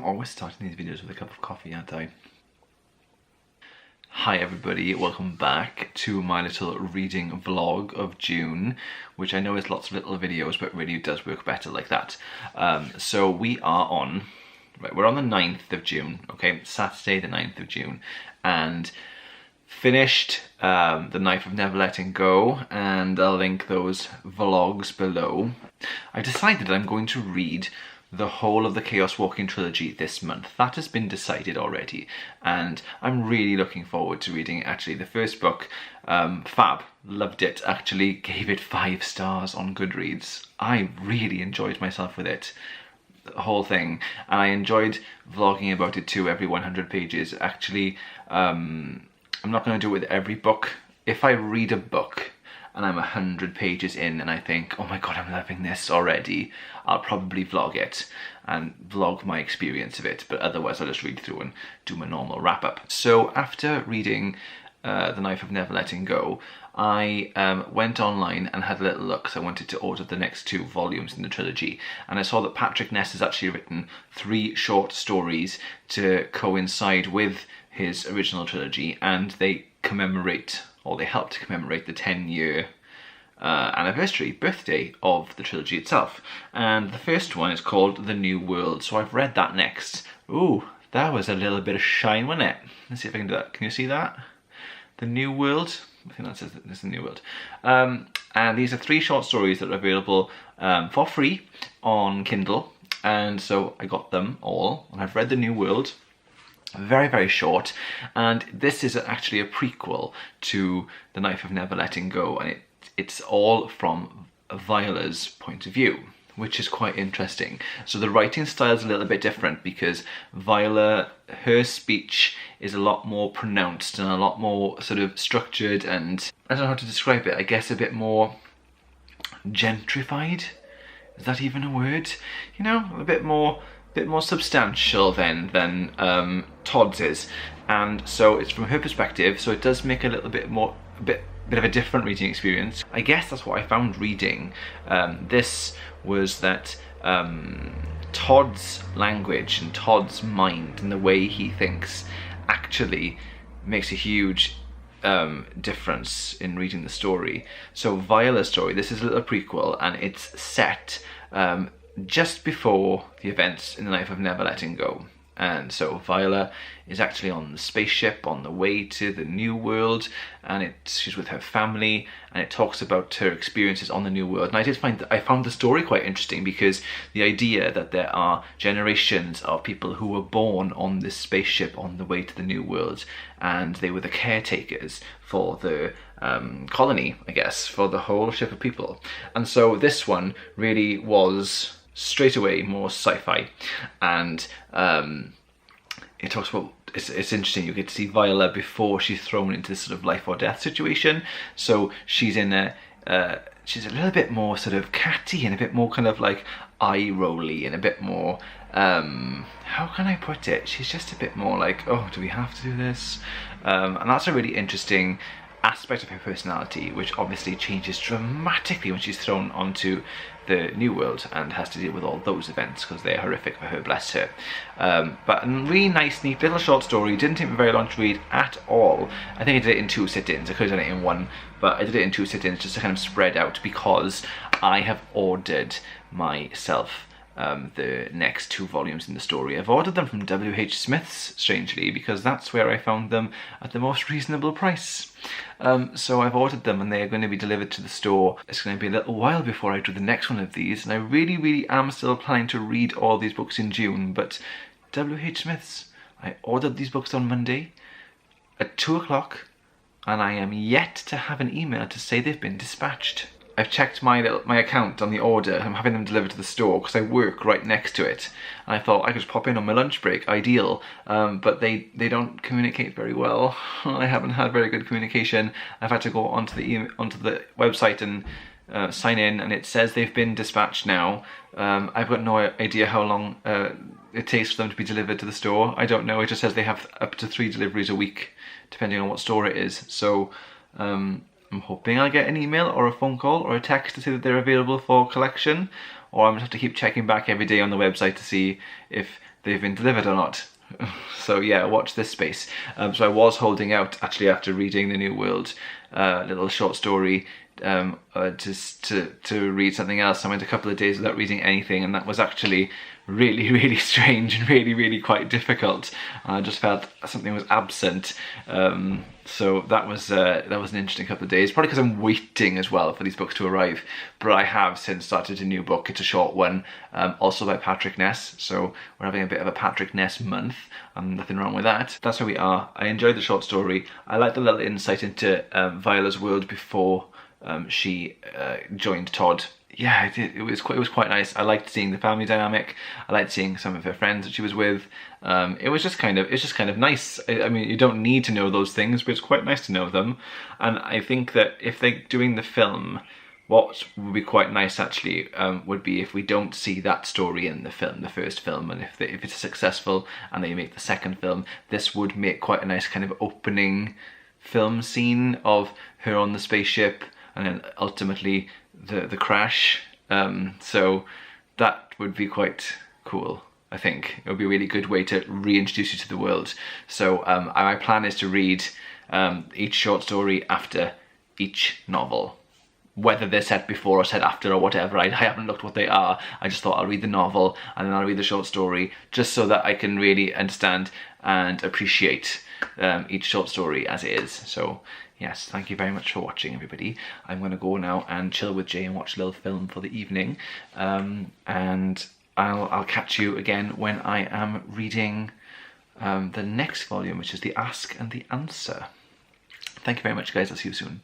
always starting these videos with a cup of coffee, aren't I? Hi everybody, welcome back to my little reading vlog of June, which I know is lots of little videos, but really does work better like that. So we are on, we're on the 9th of June, okay, Saturday the 9th of June, and finished The Knife of Never Letting Go, and I'll link those vlogs below. I decided that I'm going to read the whole of the Chaos Walking trilogy this month. That has been decided already, and I'm really looking forward to reading it. Actually, the first book, fab, loved it, actually gave it 5 stars on Goodreads. I really enjoyed myself with it, the whole thing, and I enjoyed vlogging about it too every 100 pages. Actually, I'm not going to do it with every book. If I read a book and I'm 100 pages in and I think, oh my god, I'm loving this already, I'll probably vlog it and vlog my experience of it, but otherwise I'll just read through and do my normal wrap up. So after reading The Knife of Never Letting Go, I went online and had a little look, so I wanted to order the next 2 volumes in the trilogy, and I saw that Patrick Ness has actually written 3 short stories to coincide with his original trilogy, and they commemorate, or they help to commemorate, the 10-year birthday of the trilogy itself. And the first one is called The New World, so I've read that next. Ooh, that was a little bit of shine, wasn't it? Let's see if I can do that. Can you see that? The New World? I think that says it's The New World. And these are 3 short stories that are available for free on Kindle, and so I got them all, and I've read The New World. Very, very short, and this is actually a prequel to The Knife of Never Letting Go, and it's all from Viola's point of view, which is quite interesting. So the writing style is a little bit different because Viola, her speech is a lot more pronounced and a lot more sort of structured, and I don't know how to describe it, I guess a bit more gentrified. Is that even a word? You know, a bit more substantial than Todd's is, and so it's from her perspective, so it does make a little bit more, a bit of a different reading experience. I guess that's what I found reading this was that Todd's language and Todd's mind and the way he thinks actually makes a huge difference in reading the story. So Viola's story, this is a little prequel, and it's set just before the events in The Knife of Never Letting Go. And so Viola is actually on the spaceship on the way to the New World, and she's with her family, and it talks about her experiences on the New World. And I found the story quite interesting, because the idea that there are generations of people who were born on this spaceship on the way to the New World, and they were the caretakers for the colony, I guess, for the whole ship of people. And so this one really was straight away more sci-fi, and it talks about, it's interesting, you get to see Viola before she's thrown into this sort of life or death situation. So she's in she's a little bit more sort of catty and a bit more kind of like eye-rolly and a bit more, how can I put it? She's just a bit more like, oh, do we have to do this? And that's a really interesting aspect of her personality, which obviously changes dramatically when she's thrown onto the New World and has to deal with all those events, because they're horrific for her, bless her. But a really nice, neat little short story. Didn't take me very long to read at all. I think I did it in 2 sit-ins. I could have done it in 1, but I did it in 2 sit-ins just to kind of spread out, because I have ordered myself the next 2 volumes in the story. I've ordered them from W.H. Smith's, strangely, because that's where I found them at the most reasonable price. So I've ordered them, and they are going to be delivered to the store. It's going to be a little while before I do the next one of these, and I really am still planning to read all these books in June, but W.H. Smith's, I ordered these books on Monday at 2 o'clock, and I am yet to have an email to say they've been dispatched. I've checked my account on the order. I'm having them delivered to the store because I work right next to it, and I thought I could just pop in on my lunch break, ideal. But they don't communicate very well. I haven't had very good communication. I've had to go onto the website and sign in, and it says they've been dispatched now. I've got no idea how long it takes for them to be delivered to the store. I don't know. It just says they have up to 3 deliveries a week, depending on what store it is. So I'm hoping I'll get an email or a phone call or a text to say that they're available for collection, or I'm going to have to keep checking back every day on the website to see if they've been delivered or not. So yeah, watch this space. So I was holding out actually after reading the New World little short story just to read something else. I went a couple of days without reading anything, and that was actually really, really strange and really, really quite difficult. I just felt something was absent. So that was an interesting couple of days, probably because I'm waiting as well for these books to arrive. But I have since started a new book. It's a short one, also by Patrick Ness. So we're having a bit of a Patrick Ness month, and nothing wrong with that. That's where we are. I enjoyed the short story. I liked the little insight into Viola's world before she joined Todd. Yeah, it was quite nice. I liked seeing the family dynamic. I liked seeing some of her friends that she was with. It was just kind of nice. I mean, you don't need to know those things, but it's quite nice to know them. And I think that if they're doing the film, what would be quite nice actually would be if we don't see that story in the film, the first film, and if it's successful and they make the second film, this would make quite a nice kind of opening film scene of her on the spaceship and then ultimately the crash. So that would be quite cool. I think it would be a really good way to reintroduce you to the world. So my plan is to read each short story after each novel. Whether they're set before or set after or whatever, I haven't looked what they are. I just thought I'll read the novel and then I'll read the short story, just so that I can really understand and appreciate each short story as it is. So yes, thank you very much for watching, everybody. I'm going to go now and chill with Jay and watch a little film for the evening. And I'll catch you again when I am reading the next volume, which is The Ask and the Answer. Thank you very much, guys. I'll see you soon.